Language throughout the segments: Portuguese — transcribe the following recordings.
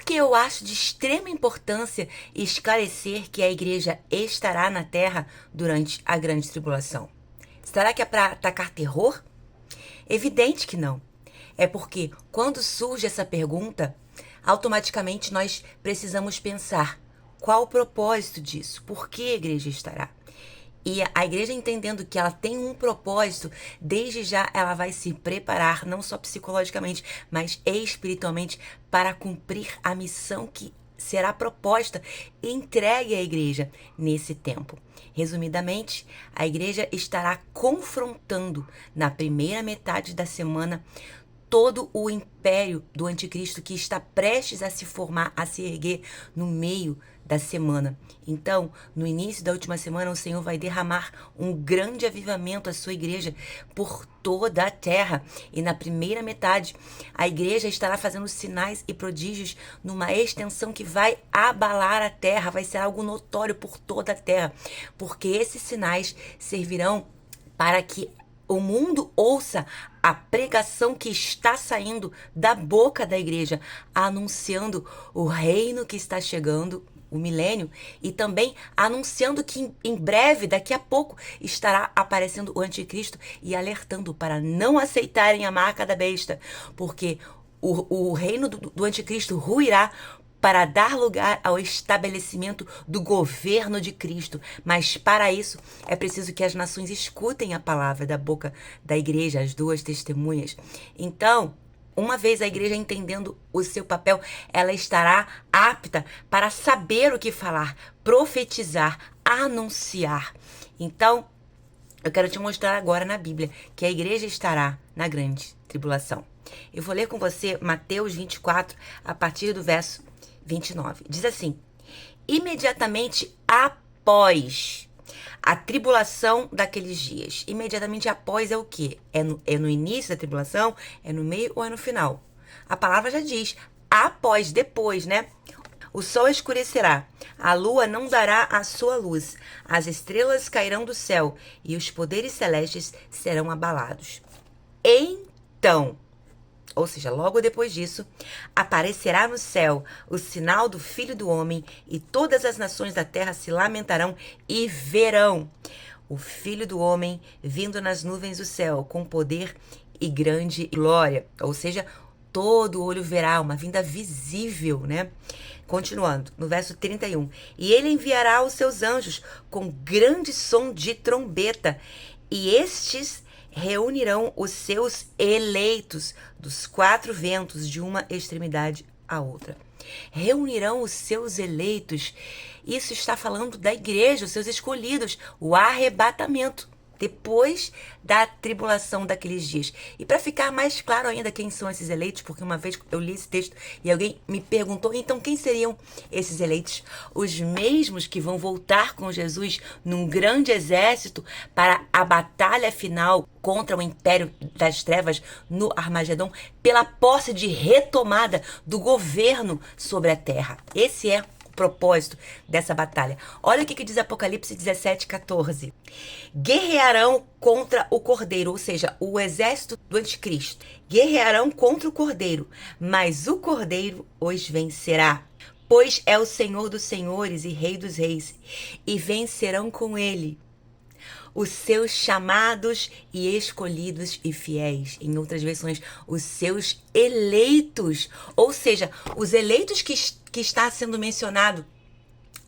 que eu acho de extrema importância esclarecer que a igreja estará na terra durante a grande tribulação? Será que é para atacar terror? Evidente que não. É porque quando surge essa pergunta, automaticamente nós precisamos pensar qual o propósito disso, por que a igreja estará. E a igreja, entendendo que ela tem um propósito, desde já ela vai se preparar, não só psicologicamente, mas espiritualmente, para cumprir a missão que será proposta e entregue à igreja nesse tempo. Resumidamente, a igreja estará confrontando na primeira metade da semana todo o império do anticristo que está prestes a se formar, a se erguer no meio da semana. Então, no início da última semana, o Senhor vai derramar um grande avivamento à sua igreja por toda a terra. E na primeira metade, a igreja estará fazendo sinais e prodígios numa extensão que vai abalar a terra, vai ser algo notório por toda a terra, porque esses sinais servirão para que o mundo ouça a pregação que está saindo da boca da igreja, anunciando o reino que está chegando, o milênio, e também anunciando que em breve, daqui a pouco, estará aparecendo o anticristo e alertando para não aceitarem a marca da besta, porque o reino do anticristo ruirá para dar lugar ao estabelecimento do governo de Cristo. Mas para isso é preciso que as nações escutem a palavra da boca da igreja, as duas testemunhas. Então, uma vez a igreja entendendo o seu papel, ela estará apta para saber o que falar, profetizar, anunciar. Então, eu quero te mostrar agora na Bíblia que a igreja estará na grande tribulação. Eu vou ler com você Mateus 24, a partir do verso 29. Diz assim: imediatamente após a tribulação daqueles dias. Imediatamente após é o quê? É no início da tribulação? É no meio ou é no final? A palavra já diz após, depois, né? O sol escurecerá, a lua não dará a sua luz, as estrelas cairão do céu e os poderes celestes serão abalados. Então, ou seja, logo depois disso, aparecerá no céu o sinal do Filho do Homem, e todas as nações da terra se lamentarão e verão o Filho do Homem vindo nas nuvens do céu, com poder e grande glória. Ou seja, todo olho verá, uma vinda visível, né? Continuando, no verso 31. E ele enviará os seus anjos com grande som de trombeta, e estes reunirão os seus eleitos dos quatro ventos de uma extremidade à outra. Reunirão os seus eleitos. Isso está falando da igreja, os seus escolhidos, o arrebatamento, depois da tribulação daqueles dias. E para ficar mais claro ainda quem são esses eleitos, porque uma vez eu li esse texto e alguém me perguntou, então quem seriam esses eleitos? Os mesmos que vão voltar com Jesus num grande exército para a batalha final contra o império das trevas no Armagedon, pela posse de retomada do governo sobre a terra. Esse é propósito dessa batalha. Olha o que diz Apocalipse 17:14. Guerrearão contra o Cordeiro, ou seja, o exército do anticristo. Guerrearão contra o Cordeiro, mas o Cordeiro os vencerá. Pois é o Senhor dos senhores e Rei dos reis, e vencerão com ele os seus chamados e escolhidos e fiéis. Em outras versões, os seus eleitos. Ou seja, os eleitos que está sendo mencionado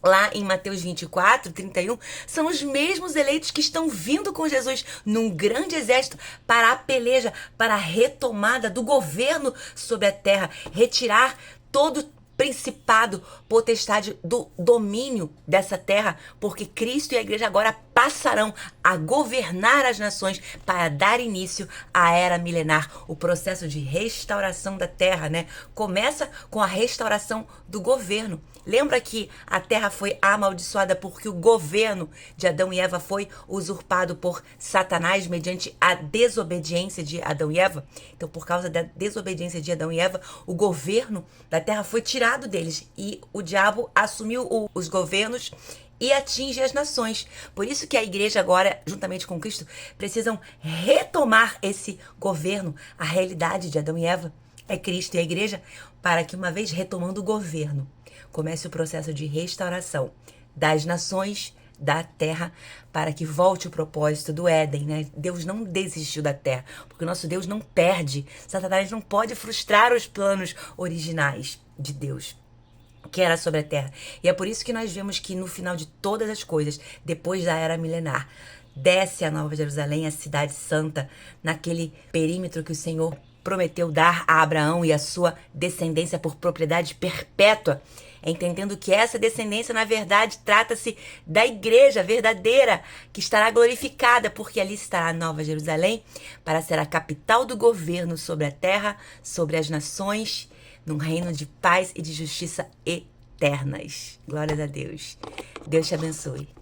lá em Mateus 24, 31, são os mesmos eleitos que estão vindo com Jesus num grande exército para a peleja, para a retomada do governo sobre a terra, retirar todo principado, potestade do domínio dessa terra, porque Cristo e a igreja agora passarão a governar as nações para dar início à era milenar, o processo de restauração da terra, né? Começa com a restauração do governo. Lembra que a terra foi amaldiçoada porque o governo de Adão e Eva foi usurpado por Satanás mediante a desobediência de Adão e Eva? Então, por causa da desobediência de Adão e Eva, o governo da terra foi tirado deles e o diabo assumiu os governos e atinge as nações. Por isso que a igreja agora, juntamente com Cristo, precisam retomar esse governo, a realidade de Adão e Eva. é Cristo e a igreja, para que, uma vez retomando o governo, comece o processo de restauração das nações, da terra, para que volte o propósito do Éden, né? Deus não desistiu da terra, porque o nosso Deus não perde. Satanás não pode frustrar os planos originais de Deus, que era sobre a terra. E é por isso que nós vemos que no final de todas as coisas, depois da era milenar, desce a Nova Jerusalém, a cidade santa, naquele perímetro que o Senhor prometeu dar a Abraão e a sua descendência por propriedade perpétua, entendendo que essa descendência, na verdade, trata-se da igreja verdadeira, que estará glorificada, porque ali estará a Nova Jerusalém, para ser a capital do governo sobre a terra, sobre as nações, num reino de paz e de justiça eternas. Glórias a Deus. Deus te abençoe.